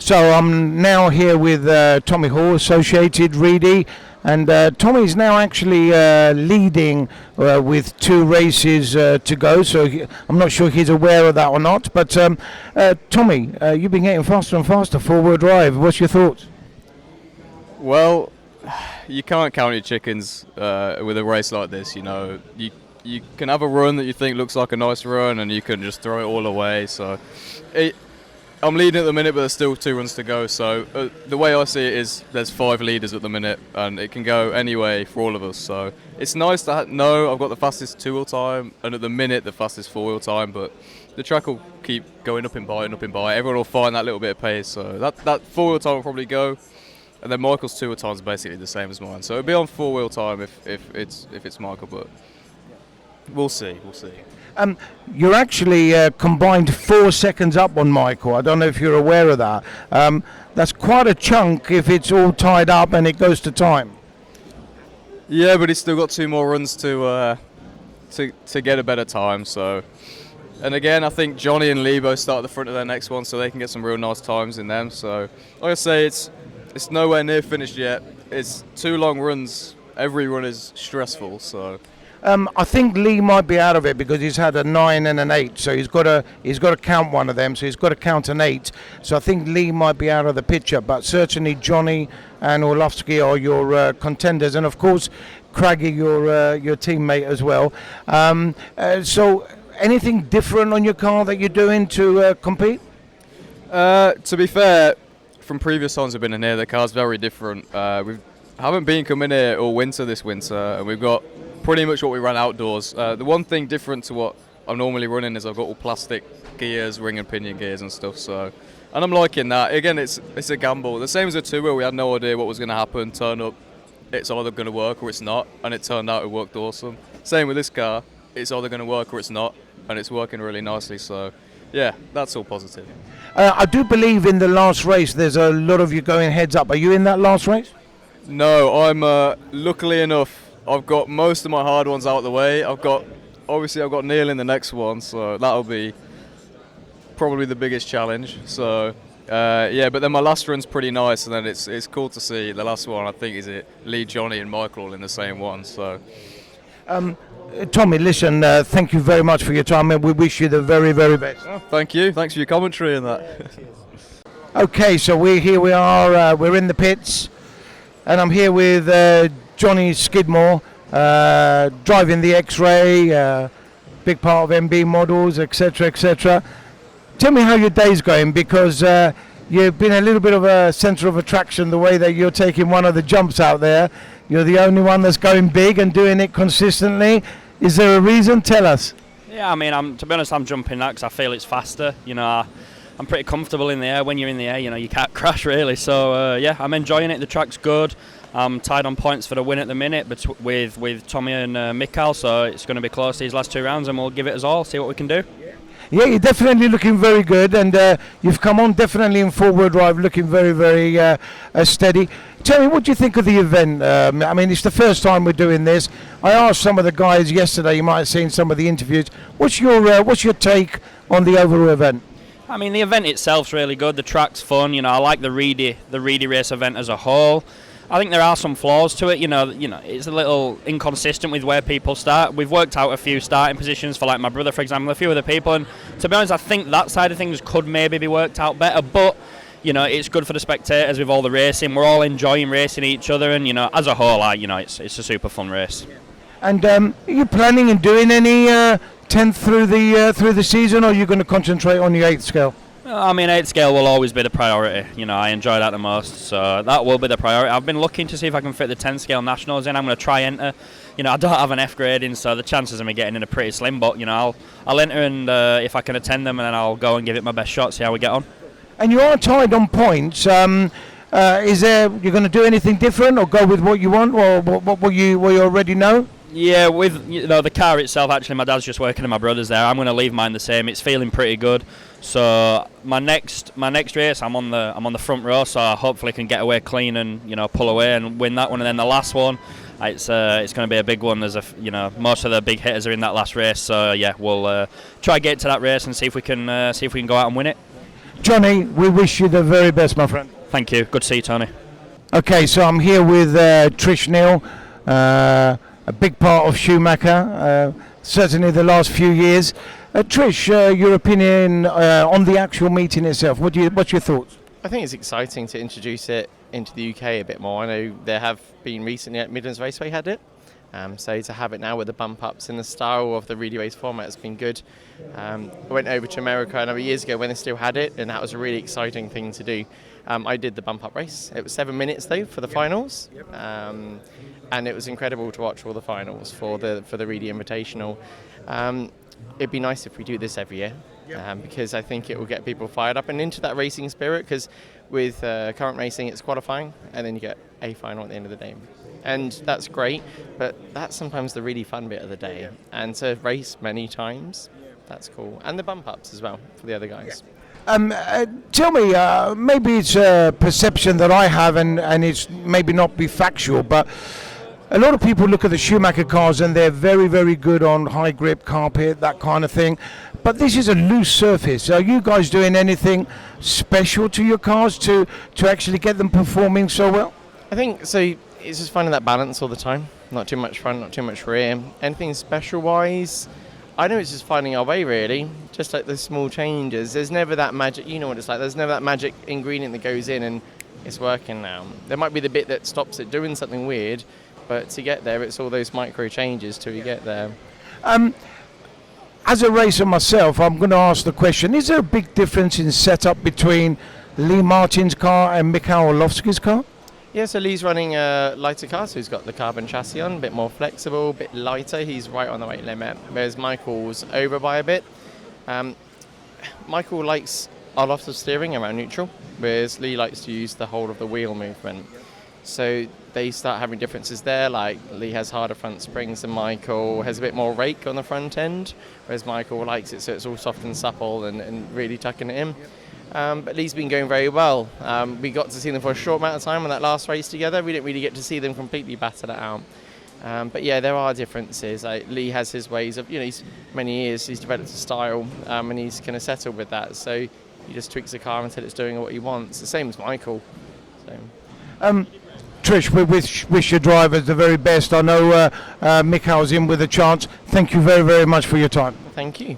So I'm now here with Tommy Hall, Associated Reedy, and Tommy's now actually leading with 2 races to go. So I'm not sure he's aware of that or not. But Tommy, you've been getting faster and faster four-wheel drive. What's your thoughts? Well, you can't count your chickens with a race like this. You know, you can have a run that you think looks like a nice run, and you can just throw it all away. So I'm leading at the minute, but there's still 2 runs to go. So the way I see it is there's 5 leaders at the minute, and it can go any way for all of us. So it's nice to know I've got the fastest 2-wheel time, and at the minute the fastest 4-wheel time. But the track will keep going up in bite and up in bite. Everyone will find that little bit of pace. So that 4-wheel time will probably go, and then Michael's 2-wheel time is basically the same as mine. So it'll be on 4-wheel time if it's Michael, but we'll see. You're actually combined 4 seconds up on Michael. I don't know if you're aware of that. That's quite a chunk if it's all tied up and it goes to time. Yeah, but he's still got 2 more runs to get a better time. So, and again, I think Johnny and Lebo start at the front of their next one, so they can get some real nice times in them. So, like I say, it's nowhere near finished yet. It's 2 long runs. Every run is stressful. So. I think Lee might be out of it because he's had a 9 and an 8, so he's got to count one of them. So he's got to count an 8. So I think Lee might be out of the picture, but certainly Johnny and Orlovsky are your contenders, and of course Craggy, your teammate as well. So anything different on your car that you're doing to compete? To be fair, from previous times I've been in here, the car's very different. We haven't been coming here all winter this winter, and we've got pretty much what we run outdoors. The one thing different to what I'm normally running is I've got all plastic gears, ring and pinion gears and stuff. So, and I'm liking that. Again, it's a gamble. The same as a 2-wheel, we had no idea what was going to happen. Turn up, it's either going to work or it's not, and it turned out it worked awesome. Same with this car, it's either going to work or it's not, and it's working really nicely. So, yeah, that's all positive. I do believe in the last race there's a lot of you going heads up. Are you in that last race? No, I'm luckily enough, I've got most of my hard ones out of the way. I've got Neil in the next one, so that'll be probably the biggest challenge. So yeah, but then my last run's pretty nice, and then it's cool to see the last one. I think is it Lee, Johnny, and Michael all in the same one. So. Tommy, listen, thank you very much for your time, and we wish you the very, very best. Oh, thank you. Thanks for your commentary and that. Okay, so we are. We're in the pits, and I'm here with Johnny Skidmore, driving the X-Ray, big part of MB models, etc., etc. Tell me how your day's going, because you've been a little bit of a centre of attraction the way that you're taking one of the jumps out there. You're the only one that's going big and doing it consistently. Is there a reason? Tell us. Yeah, I mean, to be honest, I'm jumping that because I feel it's faster. You know, I'm pretty comfortable in the air. When you're in the air, you know, you can't crash really. So yeah, I'm enjoying it. The track's good. I'm tied on points for the win at the minute, but with Tommy and Mikael, so it's going to be close these last 2 rounds, and we'll give it us all, see what we can do. Yeah, you're definitely looking very good, and you've come on definitely in 4-wheel drive, looking very, very steady. Tell me, what do you think of the event? I mean, it's the first time we're doing this. I asked some of the guys yesterday, you might have seen some of the interviews. What's your take on the overall event? I mean, the event itself's really good. The track's fun. You know, I like the Reedy race event as a whole. I think there are some flaws to it. You know, it's a little inconsistent with where people start. We've worked out a few starting positions for, like, my brother, for example, a few other people. And to be honest, I think that side of things could maybe be worked out better. But you know, it's good for the spectators with all the racing. We're all enjoying racing each other, and you know, as a whole, it's a super fun race. And are you planning on doing any 10th through the season, or are you going to concentrate on the 8th scale? I mean, 8th scale will always be the priority. You know, I enjoy that the most, so that will be the priority. I've been looking to see if I can fit the 10th scale nationals in. I'm going to try enter. You know, I don't have an F grading, so the chances of me getting in are pretty slim. But you know, I'll enter, and if I can attend them, and then I'll go and give it my best shot. See how we get on. And you are tied on points. Is there? You're going to do anything different, or go with what you want, or what you already know? Yeah, with the car itself, actually, my dad's just working and my brother's there. I'm going to leave mine the same. It's feeling pretty good. So my next race, I'm on the front row, so I hopefully can get away clean and pull away and win that one. And then the last one, it's going to be a big one. There's most of the big hitters are in that last race. So yeah, we'll try to get to that race and see if we can go out and win it. Johnny, we wish you the very best, my friend. Thank you. Good to see you, Tony. Okay, so I'm here with Trish Neal, a big part of Schumacher, certainly the last few years. Trish, your opinion on the actual meeting itself, what's your thoughts? I think it's exciting to introduce it into the UK a bit more. I know there have been recently at Midlands Raceway had it. So to have it now with the bump ups and the style of the Really Race format has been good. I went over to America a number of years ago when they still had it, and that was a really exciting thing to do. I did the bump up race. It was 7 minutes though for the finals, and it was incredible to watch all the finals for the Really Invitational. It'd be nice if we do this every year. Because I think it will get people fired up and into that racing spirit, because with current racing it's qualifying and then you get a final at the end of the day, and that's great, but that's sometimes the really fun bit of the day, and to race many times, that's cool, and the bump ups as well for the other guys. Tell me, maybe it's a perception that I have, and it's maybe not be factual, but a lot of people look at the Schumacher cars and they're very, very good on high grip carpet, that kind of thing. But this is a loose surface. Are you guys doing anything special to your cars to actually get them performing so well? I think so. It's just finding that balance all the time. Not too much front, not too much rear. Anything special wise, I know it's just finding our way really. Just like the small changes. There's never that magic. You know what it's like. There's never that magic ingredient that goes in and it's working now. There might be the bit that stops it doing something weird, but to get there, it's all those micro changes till you get there. As a racer myself, I'm going to ask the question, is there a big difference in setup between Lee Martin's car and Mikhail Orlovsky's car? Yeah, so Lee's running a lighter car, so he's got the carbon chassis on, a bit more flexible, a bit lighter. He's right on the weight limit, whereas Michael's over by a bit. Michael likes a lot of steering around neutral, whereas Lee likes to use the whole of the wheel movement. So they start having differences there, like Lee has harder front springs than Michael, has a bit more rake on the front end, whereas Michael likes it so it's all soft and supple and really tucking it in. But Lee's been going very well. We got to see them for a short amount of time on that last race together. We didn't really get to see them completely battle it out. But yeah, there are differences. Lee has his ways of, he's many years, he's developed a style, and he's kind of settled with that. So he just tweaks the car until it's doing what he wants. The same as Michael. So. Trish, we wish your drivers the very best. I know Mikhail's in with a chance. Thank you very, very much for your time. Thank you.